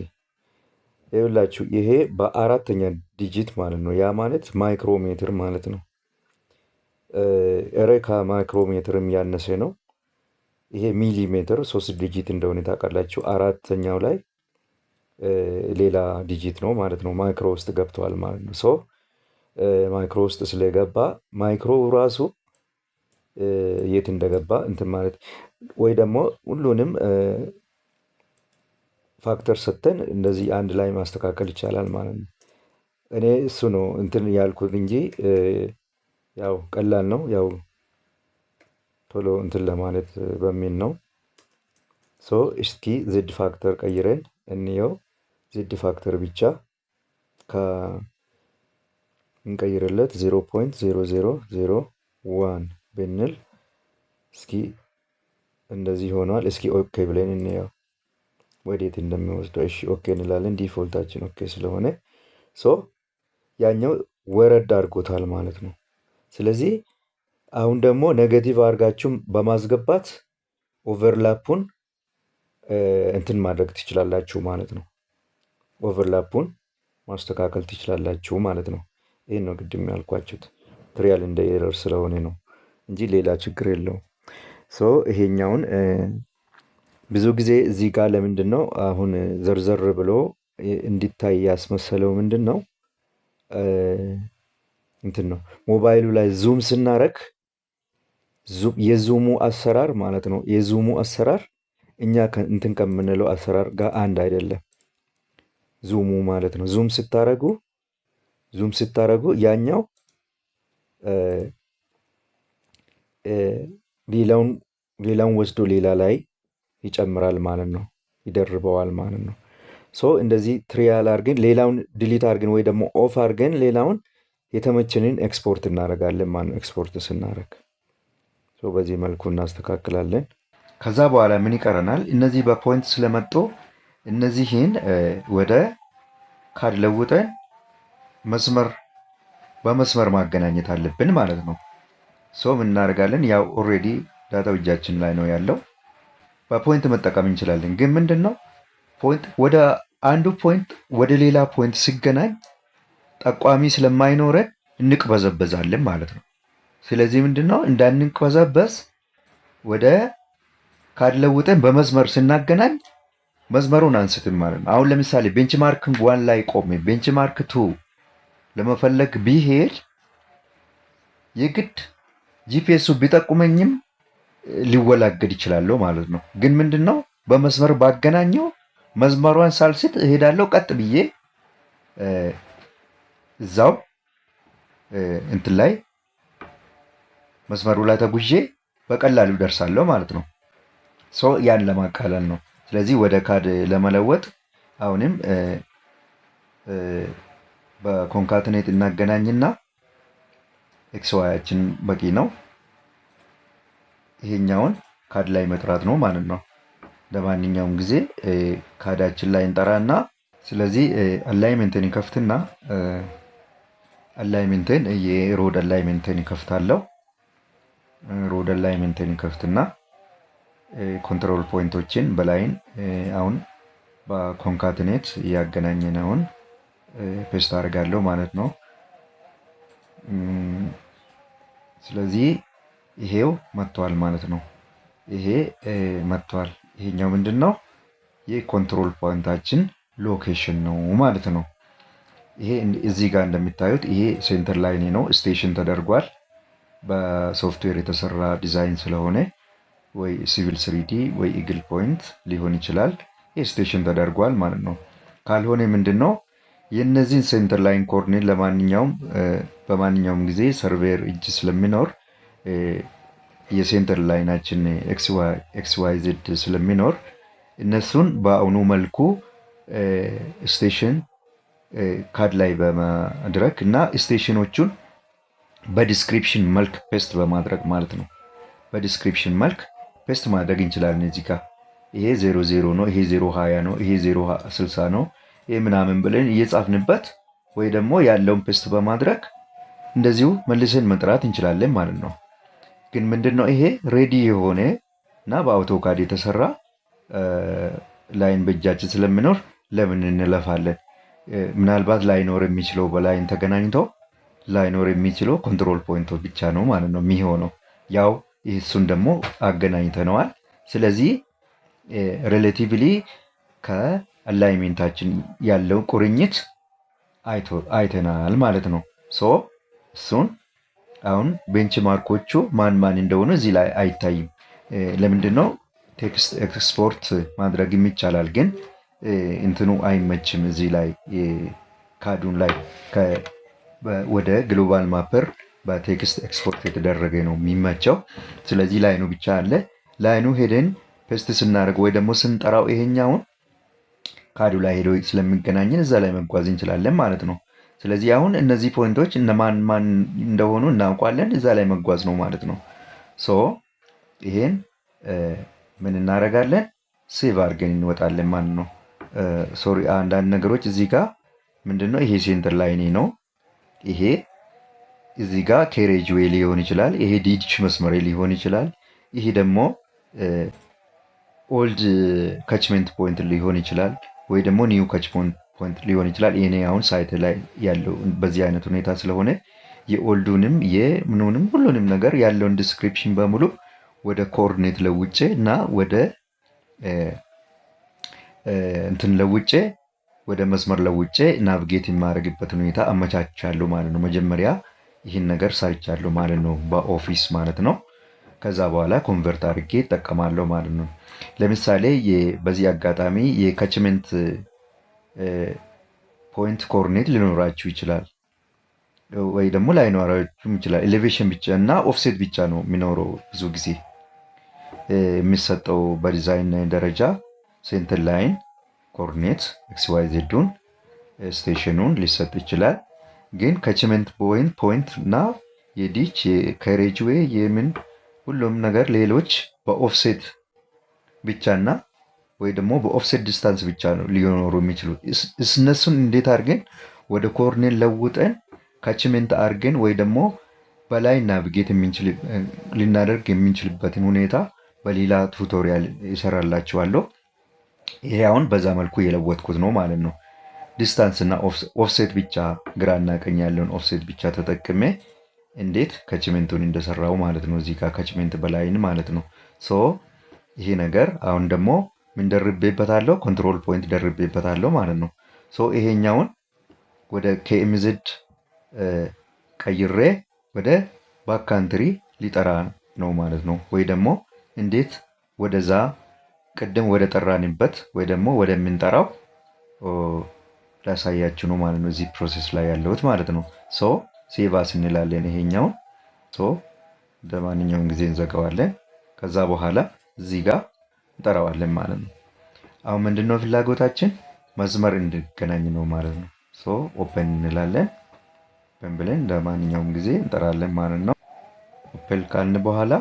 ይኸውላችሁ ይሄ በአራተኛ ዲጂት ማለት ነው። ያ ማለት ማይክሮሜትር ማለት ነው። ከማይክሮሜትርም ያነሰ ነው። ይሄ ሚሊሜትር 3 ዲጂት እንደሆነ ታውቃላችሁ። አራተኛው ላይ ሌላ ዲጂት ነው ማለት ነው። ማይክሮ ውስጥ ገብተዋል ማለት ነው። ማይክሮ ውስጥ ስለገባ ማይክሮ ራሱ የት እንደገባ እንትን ማለት ወይ ደግሞ ሁሉንም ፋክተር ሰጥተን እንደዚህ አንድ ላይ ማስተካከል ይቻላል ማለት ነው። እኔ እሱ ነው እንትን ያልኩት እንጂ ያው ቀላል ነው። ያው ቶሎ እንትን ለማለት በሚል ነው። እስኪ ዜድ ፋክተር ቀይረን እንየው። ዜድ ፋክተር ብቻ እንቀይርለት 0.0001 ብንል እስኪ እንደዚህ ሆኗል። እስኪ ኦኬ ብለን እንየው ወዴት እንደሚወስደው። እሺ ኦኬ እንላለን። ዲፎልታችን ኦኬ ስለሆነ ያኛው ወረድ አድርጎታል ማለት ነው። ስለዚህ አሁን ደግሞ ኔጌቲቭ አድርጋችሁ በማስገባት ኦቨርላፑን እንትን ማድረግ ትችላላችሁ ማለት ነው። ኦቨርላፑን ማስተካከል ትችላላችሁ ማለት ነው። ይህን ነው ቅድም ያልኳችሁት። ትሪያል እንደ ኤረር ስለሆነ ነው እንጂ ሌላ ችግር የለውም። ይሄኛውን ብዙ ጊዜ እዚህ ጋር ለምንድን ነው አሁን ዘርዘር ብሎ እንዲታይ ያስመሰለው? ምንድን ነው እንትን ነው ሞባይሉ ላይ ዙም ስናረግ የዙሙ አሰራር ማለት ነው። የዙሙ አሰራር እኛ እንትን ከምንለው አሰራር ጋር አንድ አይደለም። ዙሙ ማለት ነው። ዙም ስታረጉ ያኛው ሌላውን ወስዶ ሌላ ላይ ይጨምራል ማለት ነው፣ ይደርበዋል ማለት ነው። እንደዚህ ትሪያል አድርገን ሌላውን ዲሊት አድርገን ወይ ደግሞ ኦፍ አድርገን ሌላውን የተመቸንን ኤክስፖርት እናደርጋለን ማለት ነው። ኤክስፖርት ስናደርግ በዚህ መልኩ እናስተካክላለን። ከዛ በኋላ ምን ይቀረናል? እነዚህ በፖይንት ስለመጡ እነዚህን ወደ ካድ ለውጠን መስመር በመስመር ማገናኘት አለብን ማለት ነው። ምን እናደርጋለን? ያው ኦልሬዲ ዳታው እጃችን ላይ ነው ያለው። በፖይንት መጠቀም እንችላለን። ግን ምንድን ነው ፖይንት ወደ አንዱ ፖይንት ወደ ሌላ ፖይንት ሲገናኝ ጠቋሚ ስለማይኖረን እንቅበዘበዛለን ማለት ነው። ስለዚህ ምንድን ነው እንዳንቅበዘበዝ ወደ ካለውጠን በመስመር ስናገናኝ መስመሩን አንስትም ማለት ነው። አሁን ለምሳሌ ቤንችማርክ 1 ላይ ቆሜ ቤንችማርክ 2 ለመፈለግ ቢሄድ የግድ ጂፒኤሱ ቢጠቁመኝም ሊወላገድ ይችላለሁ ማለት ነው። ግን ምንድነው በመስመር ባገናኘው መስመሯን ሳልስት እሄዳለሁ። ቀጥ ብዬ እዛው እንትን ላይ መስመሩ ላይ ተጉዤ በቀላሉ ደርሳለሁ ማለት ነው። ያን ለማቃለል ነው። ስለዚህ ወደ ካድ ለመለወጥ አሁንም በኮንካትኔት እናገናኝና ኤክስ ዋያችን በቂ ነው። ይሄኛውን ካድ ላይ መጥራት ነው ማለት ነው። ለማንኛውም ጊዜ ካዳችን ላይ እንጠራና ስለዚህ አላይመንትን ይከፍትና አላይመንትን የሮድ አላይመንትን ይከፍታለሁ። ሮድ አላይመንትን ይከፍትና ኮንትሮል ፖይንቶችን በላይን አሁን በኮንካትኔት እያገናኘነውን ፔስት አድርጋለሁ ማለት ነው። ስለዚህ ይሄው መጥቷል ማለት ነው። ይሄ መጥቷል። ይሄኛው ምንድን ነው? የኮንትሮል ፖይንታችን ሎኬሽን ነው ማለት ነው። ይሄ እዚህ ጋር እንደሚታዩት ይሄ ሴንተር ላይን ነው። ስቴሽን ተደርጓል። በሶፍትዌር የተሰራ ዲዛይን ስለሆነ ወይ ሲቪል ስሪዲ ወይ ኢግል ፖይንት ሊሆን ይችላል። ይህ ስቴሽን ተደርጓል ማለት ነው። ካልሆነ ምንድን ነው የእነዚህን ሴንተር ላይን ኮኦርዲኔት በማንኛውም ጊዜ ሰርቬር እጅ ስለሚኖር የሴንተር ላይናችን ኤክስ ዋይ ዜድ ስለሚኖር እነሱን በአሁኑ መልኩ ስቴሽን ካድ ላይ በማድረግ እና ስቴሽኖቹን በዲስክሪፕሽን መልክ ፔስት በማድረግ ማለት ነው። በዲስክሪፕሽን መልክ ፔስት ማድረግ እንችላለን። እዚህ ጋር ይሄ 00 ነው፣ ይሄ 020 ነው፣ ይሄ 060 ነው፣ ይሄ ምናምን ብለን እየጻፍንበት ወይ ደግሞ ያለውን ፔስት በማድረግ እንደዚሁ መልሰን መጥራት እንችላለን ማለት ነው። ግን ምንድነው ይሄ ሬዲ የሆነ እና በአውቶካድ የተሰራ ላይን በእጃችን ስለሚኖር ለምን እንለፋለን? ምናልባት ላይኖር የሚችለው በላይን ተገናኝቶ ላይኖር የሚችለው ኮንትሮል ፖይንቶ ብቻ ነው ማለት ነው የሚሆነው። ያው እሱን ደግሞ አገናኝተነዋል። ስለዚህ ሬሌቲቭሊ ከአላይሜንታችን ያለው ቁርኝት አይተናል ማለት ነው። እሱን አሁን ቤንች ማርኮቹ ማን ማን እንደሆኑ እዚህ ላይ አይታይም። ለምንድን ነው ቴክስት ኤክስፖርት ማድረግ ይቻላል፣ ግን እንትኑ አይመችም። እዚህ ላይ ካዱን ላይ ወደ ግሎባል ማፐር በቴክስት ኤክስፖርት የተደረገ ነው የሚመቸው። ስለዚህ ላይኑ ብቻ አለ። ላይኑ ሄደን ፔስት ስናደርግ ወይ ደግሞ ስንጠራው ይሄኛውን ካዱ ላይ ሄዶ ስለሚገናኝን እዛ ላይ መጓዝ እንችላለን ማለት ነው። ስለዚህ አሁን እነዚህ ፖይንቶች እነማን ማን እንደሆኑ እናውቋለን። እዛ ላይ መጓዝ ነው ማለት ነው። ይሄን ምን እናደርጋለን? ሴቭ አድርገን እንወጣለን ማለት ነው። ሶሪ አንዳንድ ነገሮች እዚህ ጋር ምንድነው ይሄ ሴንተር ላይኔ ነው። ይሄ እዚህ ጋር ኬሬጅ ዌይ ሊሆን ይችላል። ይሄ ዲች መስመሬ ሊሆን ይችላል። ይሄ ደግሞ ኦልድ ካችመንት ፖይንት ሊሆን ይችላል፣ ወይ ደግሞ ኒው ካች ፖይንት ሊሆን ይችላል። ይሄኔ አሁን ሳይት ላይ ያለው በዚህ አይነት ሁኔታ ስለሆነ የኦልዱንም የምኑንም ሁሉንም ነገር ያለውን ዲስክሪፕሽን በሙሉ ወደ ኮኦርዲኔት ለውጬ እና ወደ እንትን ለውጬ ወደ መስመር ለውጬ ናቪጌት የማደርግበት ሁኔታ አመቻቻለሁ ማለት ነው። መጀመሪያ ይህን ነገር ሰርቻለሁ ማለት ነው፣ በኦፊስ ማለት ነው። ከዛ በኋላ ኮንቨርት አድርጌ እጠቀማለሁ ማለት ነው። ለምሳሌ በዚህ አጋጣሚ የካችመንት ፖይንት ኮኦርዲኔት ሊኖራችሁ ይችላል፣ ወይ ደግሞ ላይኖራችሁ ይችላል። ኤሌቬሽን ብቻ እና ኦፍሴት ብቻ ነው የሚኖረው። ብዙ ጊዜ የሚሰጠው በዲዛይን ደረጃ ሴንተር ላይን ኮኦርዲኔት ኤክስ ዋይ ዜዱን ስቴሽኑን ሊሰጥ ይችላል። ግን ካችመንት ፖይንት እና የዲች የካሬጅ ዌይ የምን ሁሉም ነገር ሌሎች በኦፍሴት ብቻና ወይ ደግሞ በኦፍሴት ዲስታንስ ብቻ ነው ሊኖሩ የሚችሉ። እነሱን እንዴት አድርገን ወደ ኮርኔል ለውጠን ካችመንት አድርገን ወይ ደግሞ በላይ ናቪጌት ልናደርግ የምንችልበትን ሁኔታ በሌላ ቱቶሪያል ይሰራላችኋለሁ። ይሄ አሁን በዛ መልኩ የለወጥኩት ነው ማለት ነው። ዲስታንስ እና ኦፍሴት ብቻ ግራና ቀኝ ያለውን ኦፍሴት ብቻ ተጠቅሜ እንዴት ከችመንቱን እንደሰራው ማለት ነው። እዚህ ጋር ከችመንት በላይን ማለት ነው። ሶ ይሄ ነገር አሁን ደግሞ ምን ደርቤበታለሁ? ኮንትሮል ፖይንት ደርቤበታለሁ ማለት ነው። ሶ ይሄኛውን ወደ ኬኤምዜድ ቀይሬ ወደ ባክካንትሪ ሊጠራ ነው ማለት ነው። ወይ ደግሞ እንዴት ወደዛ ቅድም ወደ ጠራንበት ወይ ደግሞ ወደምንጠራው ላሳያችሁ ነው ማለት ነው። እዚህ ፕሮሴስ ላይ ያለሁት ማለት ነው። ሶ ሴቫስ እንላለን ይሄኛውን። ሶ በማንኛውም ጊዜ እንዘጋዋለን። ከዛ በኋላ እዚህ ጋር እንጠራዋለን ማለት ነው። አሁን ምንድነው ፍላጎታችን? መስመር እንድገናኝ ነው ማለት ነው። ሶ ኦፕን እንላለን። ኦፕን ብለን ለማንኛውም ጊዜ እንጠራለን ማለት ነው። ኦፕን ካልን በኋላ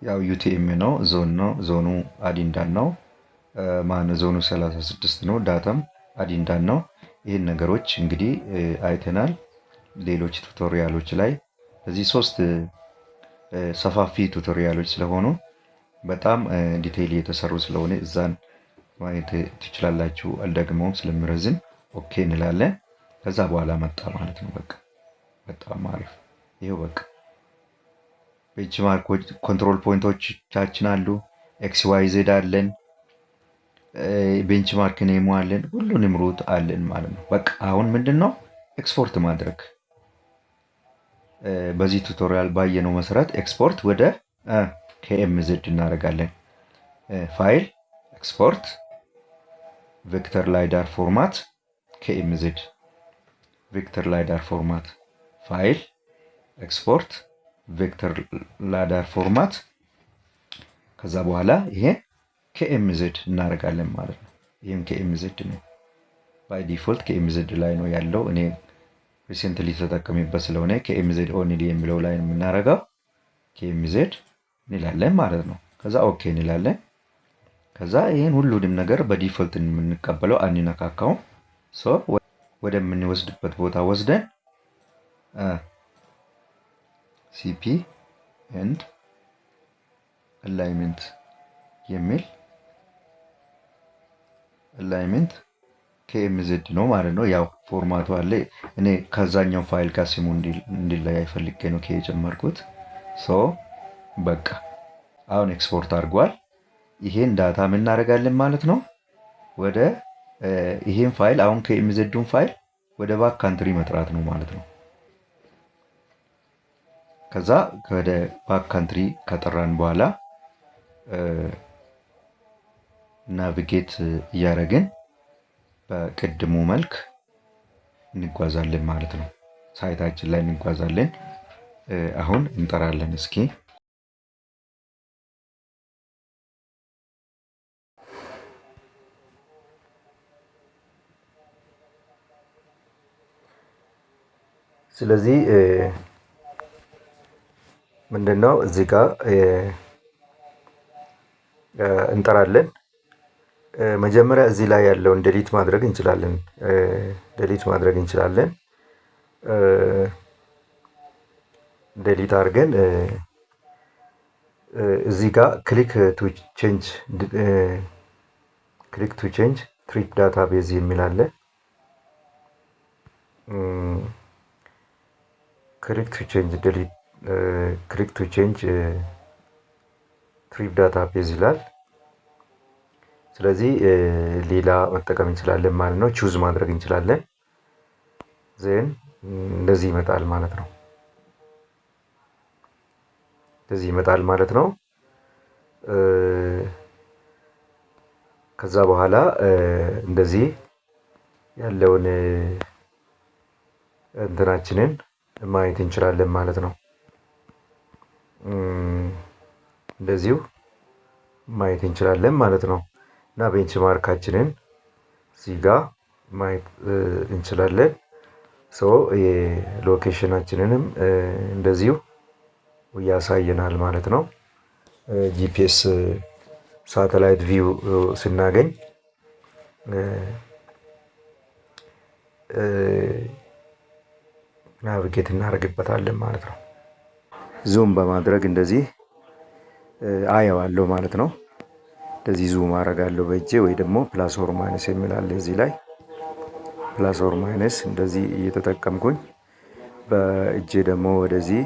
ያው ዩቲኤም ነው፣ ዞን ነው። ዞኑ አዲንዳን ነው። ዞኑ 36 ነው። ዳታም አዲንዳን ነው። ይህን ነገሮች እንግዲህ አይተናል ሌሎች ቱቶሪያሎች ላይ። እዚህ 3 ሰፋፊ ቱቶሪያሎች ስለሆኑ በጣም ዲቴይል የተሰሩ ስለሆነ እዛን ማየት ትችላላችሁ። አልደግመውም ስለምረዝም ኦኬ እንላለን። ከዛ በኋላ መጣ ማለት ነው። በቃ በጣም አሪፍ። ይሄው በቃ ቤንችማርክ ኮንትሮል ፖይንቶቻችን አሉ። ኤክስ ዋይ ዜድ አለን። ቤንችማርክ ኔሞ አለን። ሁሉንም ሩት አለን ማለት ነው። በቃ አሁን ምንድነው ኤክስፖርት ማድረግ። በዚህ ቱቶሪያል ባየነው መሰረት ኤክስፖርት ወደ ኬኤምዜድ እናደርጋለን። ፋይል ኤክስፖርት ቬክተር ላይዳር ፎርማት ኬኤምዜድ ቬክተር ላይዳር ፎርማት ፋይል ኤክስፖርት ቬክተር ላይዳር ፎርማት። ከዛ በኋላ ይሄ ኬኤምዜድ እናደርጋለን ማለት ነው። ይህም ኬኤምዜድ ነው። ባይ ዲፎልት ኬኤምዜድ ላይ ነው ያለው። እኔ ሪሴንትሊ ተጠቀሚበት ስለሆነ ኬኤምዜድ ኦንሊ የሚለው ላይ ነው የምናደርገው። ኬኤምዜድ እንላለን ማለት ነው። ከዛ ኦኬ እንላለን። ከዛ ይህን ሁሉንም ነገር በዲፎልት የምንቀበለው አንነካካውም። ወደምንወስድበት ቦታ ወስደን ሲፒ ኤንድ አላይመንት የሚል አላይመንት ኬኤምዜድ ነው ማለት ነው። ያው ፎርማቱ አለ። እኔ ከዛኛው ፋይል ጋር ስሙ እንዲለያይ ፈልጌ ነው የጨመርኩት። በቃ አሁን ኤክስፖርት አድርጓል። ይሄን ዳታ ምን እናደርጋለን ማለት ነው። ወደ ይሄን ፋይል አሁን ኬኤምዜዱን ፋይል ወደ ባክ ካንትሪ መጥራት ነው ማለት ነው። ከዛ ወደ ባክ ካንትሪ ከጠራን በኋላ ናቪጌት እያደረግን በቅድሙ መልክ እንጓዛለን ማለት ነው። ሳይታችን ላይ እንጓዛለን። አሁን እንጠራለን እስኪ። ስለዚህ ምንድነው እዚህ ጋር እንጠራለን። መጀመሪያ እዚህ ላይ ያለውን ዴሊት ማድረግ እንችላለን። ዴሊት አድርገን እዚህ ጋር ክሊክ ቱ ቼንጅ ትሪፕ ዳታቤዝ የሚል አለ። ክሊክ ቱ ቼንጅ ትሪፕ ዳታቤዝ ይላል። ስለዚህ ሌላ መጠቀም እንችላለን ማለት ነው። ቹዝ ማድረግ እንችላለን። ዜን እንደዚህ ይመጣል ማለት ነው። ከዛ በኋላ እንደዚህ ያለውን እንትናችንን ማየት እንችላለን ማለት ነው። እንደዚሁ ማየት እንችላለን ማለት ነው። እና ቤንችማርካችንን እዚህ ጋር ማየት እንችላለን። የሎኬሽናችንንም እንደዚሁ ያሳየናል ማለት ነው። ጂፒኤስ ሳተላይት ቪው ስናገኝ ናቪጌት እናደርግበታለን ማለት ነው። ዙም በማድረግ እንደዚህ አየዋለሁ ማለት ነው። እንደዚህ ዙም አደርጋለሁ በእጄ ወይ ደግሞ ፕላስ ኦር ማይነስ የሚላለ እዚህ ላይ ፕላስ ኦር ማይነስ እንደዚህ እየተጠቀምኩኝ በእጄ ደግሞ ወደዚህ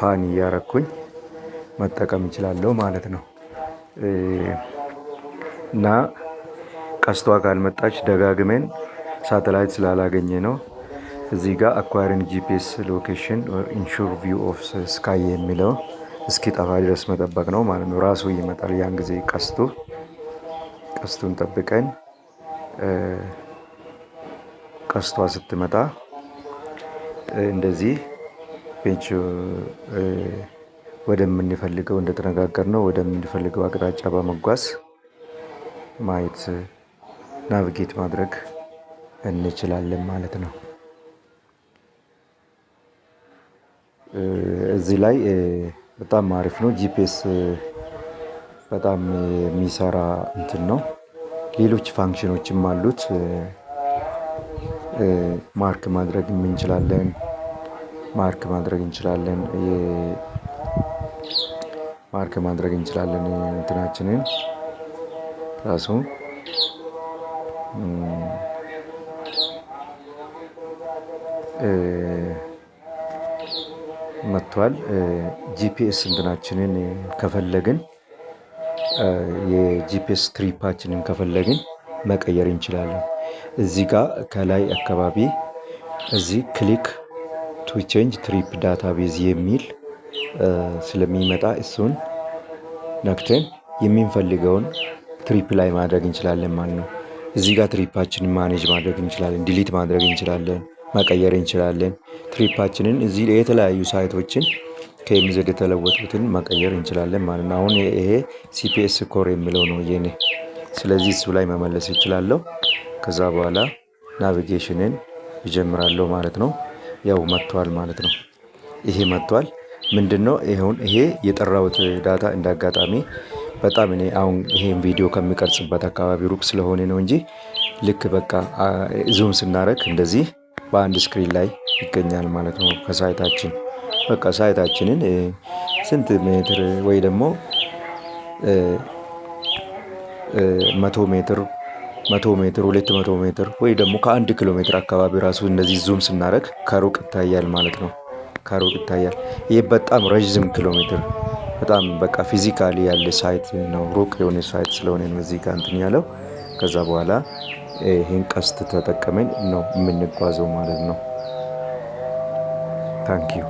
ፓን እያረኩኝ መጠቀም እችላለሁ ማለት ነው። እና ቀስቷ ካልመጣች ደጋግመን ሳተላይት ስላላገኘ ነው። እዚህ ጋር አኳሪን ጂፒኤስ ሎኬሽን ኢንሹር ቪው ኦፍ ስካይ የሚለው እስኪጠፋ ድረስ መጠበቅ ነው ማለት ነው። ራሱ ይመጣል ያን ጊዜ ቀስቱን ጠብቀን ቀስቷ ስትመጣ እንደዚህ ፔጅ ወደምንፈልገው እንደተነጋገርነው ወደምንፈልገው አቅጣጫ በመጓዝ ማየት ናቪጌት ማድረግ እንችላለን ማለት ነው። እዚህ ላይ በጣም አሪፍ ነው። ጂፒኤስ በጣም የሚሰራ እንትን ነው። ሌሎች ፋንክሽኖችም አሉት። ማርክ ማድረግ እንችላለን። ማርክ ማድረግ እንችላለን እንትናችንን ራሱ መጥቷል። ጂፒኤስ እንትናችንን ከፈለግን የጂፒኤስ ትሪፓችንን ከፈለግን መቀየር እንችላለን። እዚህ ጋር ከላይ አካባቢ እዚህ ክሊክ ቱ ቼንጅ ትሪፕ ዳታቤዝ የሚል ስለሚመጣ እሱን ነክተን የምንፈልገውን ትሪፕ ላይ ማድረግ እንችላለን ማለት ነው። እዚህ ጋር ትሪፓችንን ማኔጅ ማድረግ እንችላለን፣ ዲሊት ማድረግ እንችላለን፣ መቀየር እንችላለን። ትሪፓችንን እዚህ የተለያዩ ሳይቶችን ከኤምዜድ የተለወጡትን መቀየር እንችላለን ማለት ነው። አሁን ይሄ ሲፒኤስ ኮር የሚለው ነው የኔ። ስለዚህ እሱ ላይ መመለስ ይችላለሁ። ከዛ በኋላ ናቪጌሽንን ይጀምራለሁ ማለት ነው። ያው መጥቷል ማለት ነው። ይሄ መጥቷል። ምንድነው ይሄ የጠራሁት ዳታ እንዳጋጣሚ በጣም እኔ አሁን ይሄን ቪዲዮ ከሚቀርጽበት አካባቢ ሩቅ ስለሆነ ነው እንጂ ልክ በቃ ዙም ስናደርግ እንደዚህ በአንድ ስክሪን ላይ ይገኛል ማለት ነው። ከሳይታችን በቃ ሳይታችንን ስንት ሜትር ወይ ደግሞ 100 ሜትር 200 ሜትር ወይ ደግሞ ከ1 ኪሎ ሜትር አካባቢ ራሱ እንደዚህ ዙም ስናደርግ ከሩቅ ይታያል ማለት ነው። ከሩቅ ይታያል። ይሄ በጣም ረዥም ኪሎ ሜትር በጣም በቃ ፊዚካሊ ያለ ሳይት ነው። ሩቅ የሆነ ሳይት ስለሆነ ነው እዚህ ጋር እንትን ያለው። ከዛ በኋላ ይሄን ቀስት ተጠቅመን ነው የምንጓዘው ማለት ነው። ታንኪዩ